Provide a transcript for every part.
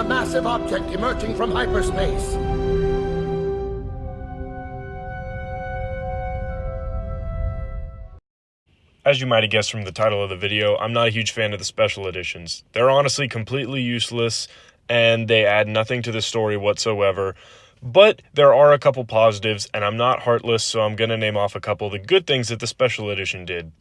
massive object emerging from hyperspace. As you might have guessed from the title of the video, I'm not a huge fan of the special editions. They're honestly completely useless, and they add nothing to the story whatsoever. But there are a couple positives, and I'm not heartless, so I'm going to name off a couple of the good things that the special edition did.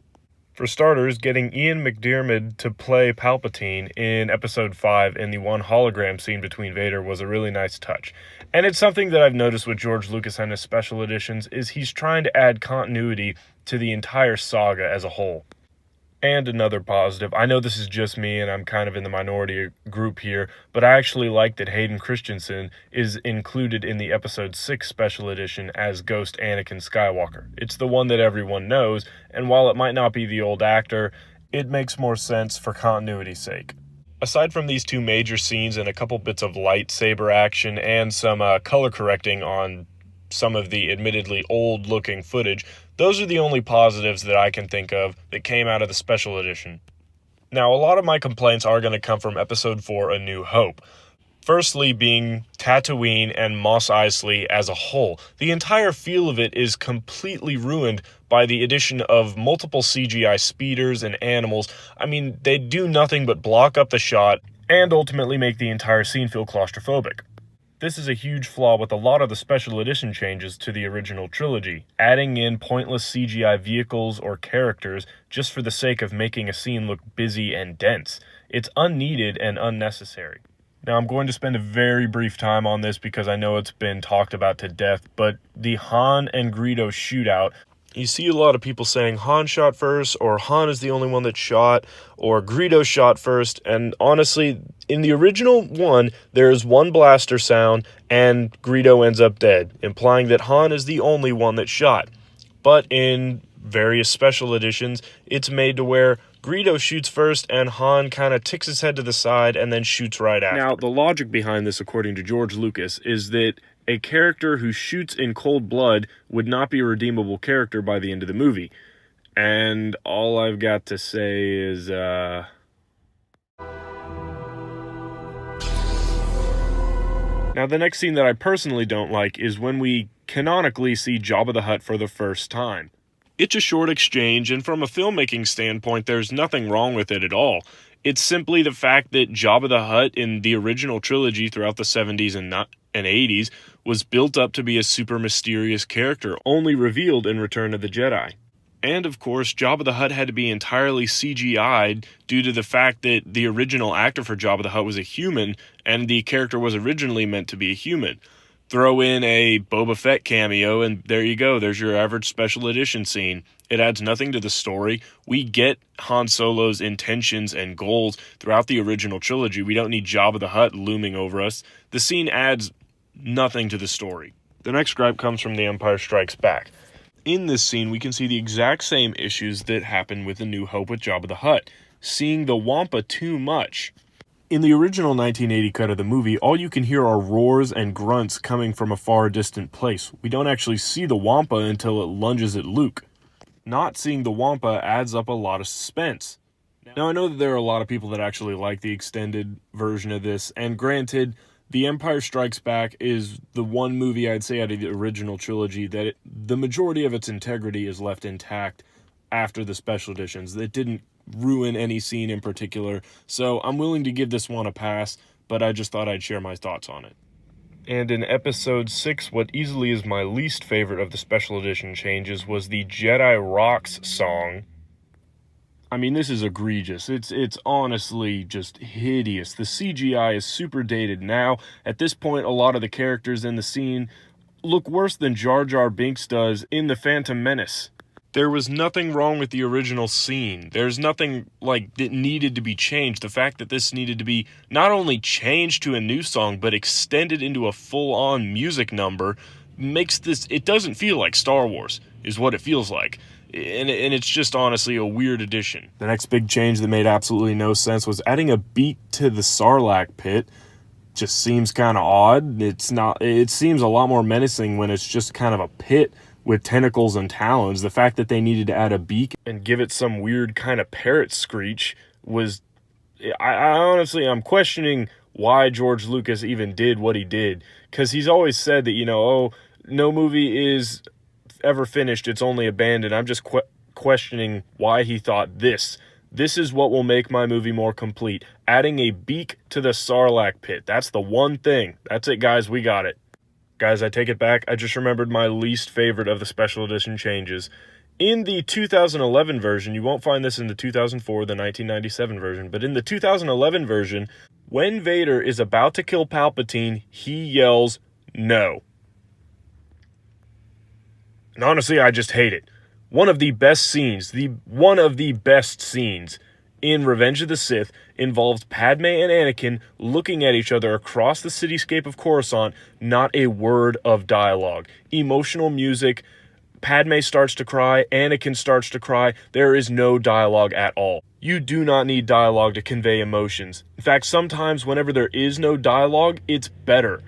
For starters, getting Ian McDiarmid to play Palpatine in Episode 5 in the one hologram scene between Vader was a really nice touch. And it's something that I've noticed with George Lucas and his special editions is he's trying to add continuity to the entire saga as a whole. And another positive, I know this is just me and I'm kind of in the minority group here, but I actually like that Hayden Christensen is included in the Episode 6 special edition as Ghost Anakin Skywalker. It's the one that everyone knows, and while it might not be the old actor, it makes more sense for continuity's sake. Aside from these two major scenes and a couple bits of lightsaber action and some color correcting on some of the admittedly old-looking footage, those are the only positives that I can think of that came out of the special edition. Now, a lot of my complaints are going to come from Episode 4, A New Hope. Firstly, being Tatooine and Mos Eisley as a whole. The entire feel of it is completely ruined by the addition of multiple CGI speeders and animals. I mean, they do nothing but block up the shot and ultimately make the entire scene feel claustrophobic. This is a huge flaw with a lot of the special edition changes to the original trilogy, adding in pointless CGI vehicles or characters just for the sake of making a scene look busy and dense. It's unneeded and unnecessary. Now, I'm going to spend a very brief time on this because I know it's been talked about to death, but the Han and Greedo shootout, you see a lot of people saying Han shot first, or Han is the only one that shot, or Greedo shot first, and honestly, in the original one, there is one blaster sound, and Greedo ends up dead, implying that Han is the only one that shot. But in various special editions, it's made to where Greedo shoots first, and Han kind of ticks his head to the side, and then shoots right after. Now, the logic behind this, according to George Lucas, is that a character who shoots in cold blood would not be a redeemable character by the end of the movie. And all I've got to say is, Now, the next scene that I personally don't like is when we canonically see Jabba the Hutt for the first time. It's a short exchange, and from a filmmaking standpoint, there's nothing wrong with it at all. It's simply the fact that Jabba the Hutt in the original trilogy throughout the 70s and 80s was built up to be a super mysterious character, only revealed in Return of the Jedi. And of course, Jabba the Hutt had to be entirely CGI'd due to the fact that the original actor for Jabba the Hutt was a human, and the character was originally meant to be a human. Throw in a Boba Fett cameo, and there you go, there's your average special edition scene. It adds nothing to the story. We get Han Solo's intentions and goals throughout the original trilogy. We don't need Jabba the Hutt looming over us. The scene adds nothing to the story. The next gripe comes from The Empire Strikes Back. In this scene, we can see the exact same issues that happen with A New Hope with Jabba the Hutt. Seeing the Wampa too much. In the original 1980 cut of the movie, all you can hear are roars and grunts coming from a far distant place. We don't actually see the Wampa until it lunges at Luke. Not seeing the Wampa adds up a lot of suspense. Now, I know that there are a lot of people that actually like the extended version of this, and granted, The Empire Strikes Back is the one movie I'd say out of the original trilogy that the majority of its integrity is left intact after the special editions. That didn't ruin any scene in particular, so I'm willing to give this one a pass, but I just thought I'd share my thoughts on it. And in Episode 6, what easily is my least favorite of the special edition changes was the Jedi Rocks song. I mean, this is egregious. It's honestly just hideous. The CGI is super dated now. At this point, a lot of the characters in the scene look worse than Jar Jar Binks does in The Phantom Menace. There was nothing wrong with the original scene. There's nothing like that needed to be changed. The fact that this needed to be not only changed to a new song, but extended into a full-on music number makes this, it doesn't feel like Star Wars, is what it feels like. And it's just honestly a weird addition. The next big change that made absolutely no sense was adding a beak to the Sarlacc pit. Just seems kind of odd. It seems a lot more menacing when it's just kind of a pit with tentacles and talons. The fact that they needed to add a beak and give it some weird kind of parrot screech was... I honestly, I'm questioning why George Lucas even did what he did. Because he's always said that, oh, no movie is ever finished, it's only abandoned. I'm just questioning why he thought this. This is what will make my movie more complete. Adding a beak to the Sarlacc pit. That's the one thing. That's it, guys. We got it. Guys, I take it back. I just remembered my least favorite of the special edition changes. In the 2011 version, you won't find this in the 2004, the 1997 version, but in the 2011 version, when Vader is about to kill Palpatine, he yells, "No." And honestly, I just hate it. One of the best scenes in Revenge of the Sith involves Padme and Anakin looking at each other across the cityscape of Coruscant, not a word of dialogue. Emotional music, Padme starts to cry, Anakin starts to cry, there is no dialogue at all. You do not need dialogue to convey emotions. In fact, sometimes whenever there is no dialogue, it's better.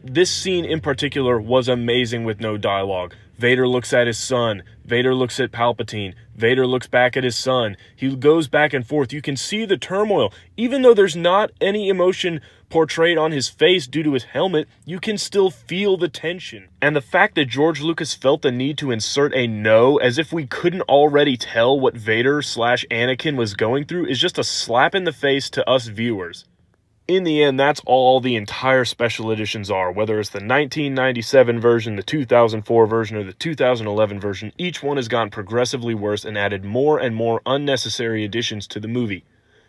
This scene in particular was amazing with no dialogue. Vader looks at his son. Vader looks at Palpatine. Vader looks back at his son. He goes back and forth. You can see the turmoil. Even though there's not any emotion portrayed on his face due to his helmet, you can still feel the tension. And the fact that George Lucas felt the need to insert a no, as if we couldn't already tell what Vader/Anakin was going through, is just a slap in the face to us viewers. In the end, that's all the entire special editions are, whether it's the 1997 version, the 2004 version, or the 2011 version. Each one has gotten progressively worse and added more and more unnecessary additions to the movie.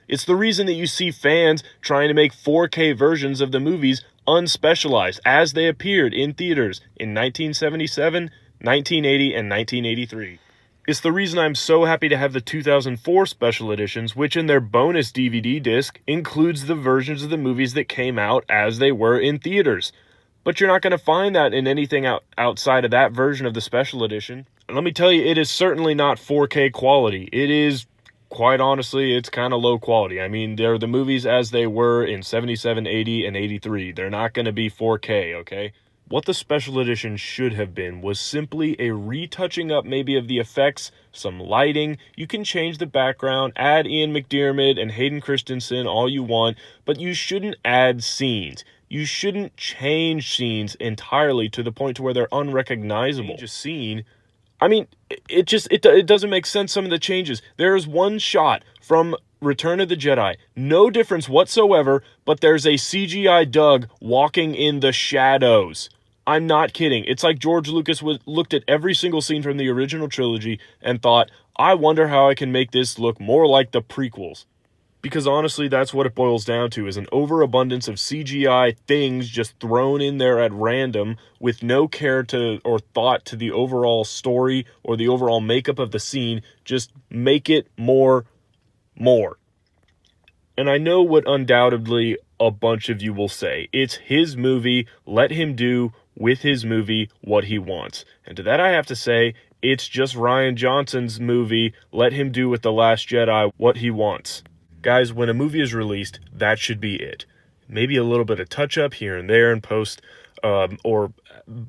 It's the reason that you see fans trying to make 4K versions of the movies unspecialized as they appeared in theaters in 1977, 1980, and 1983. It's the reason I'm so happy to have the 2004 special editions, which in their bonus DVD disc includes the versions of the movies that came out as they were in theaters. But you're not going to find that in anything outside of that version of the special edition. And let me tell you, it is certainly not 4K quality. It is, quite honestly, it's kind of low quality. I mean, they're the movies as they were in 77, 80, and 83. They're not going to be 4K, okay? What the special edition should have been was simply a retouching up maybe of the effects, some lighting. You can change the background, add Ian McDiarmid and Hayden Christensen all you want, but you shouldn't add scenes. You shouldn't change scenes entirely to the point to where they're unrecognizable. Just scene. I mean, it doesn't make sense, some of the changes. There is one shot from Return of the Jedi, no difference whatsoever, but there's a CGI Doug walking in the shadows. I'm not kidding. It's like George Lucas looked at every single scene from the original trilogy and thought, I wonder how I can make this look more like the prequels. Because honestly, that's what it boils down to, is an overabundance of CGI things just thrown in there at random with no care to or thought to the overall story or the overall makeup of the scene. Just make it more. And I know what undoubtedly a bunch of you will say. It's his movie. Let him do with his movie what he wants. And to that I have to say, it's just Rian Johnson's movie. Let him do with The Last Jedi what he wants. Guys, when a movie is released, that should be it. Maybe a little bit of touch-up here and there in post, or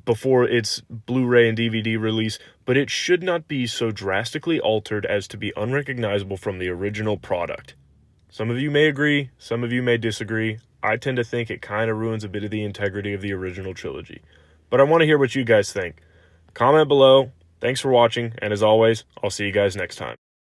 before its Blu-ray and DVD release, but it should not be so drastically altered as to be unrecognizable from the original product. Some of you may agree, some of you may disagree. I tend to think it kind of ruins a bit of the integrity of the original trilogy. But I want to hear what you guys think. Comment below. Thanks for watching, and as always, I'll see you guys next time.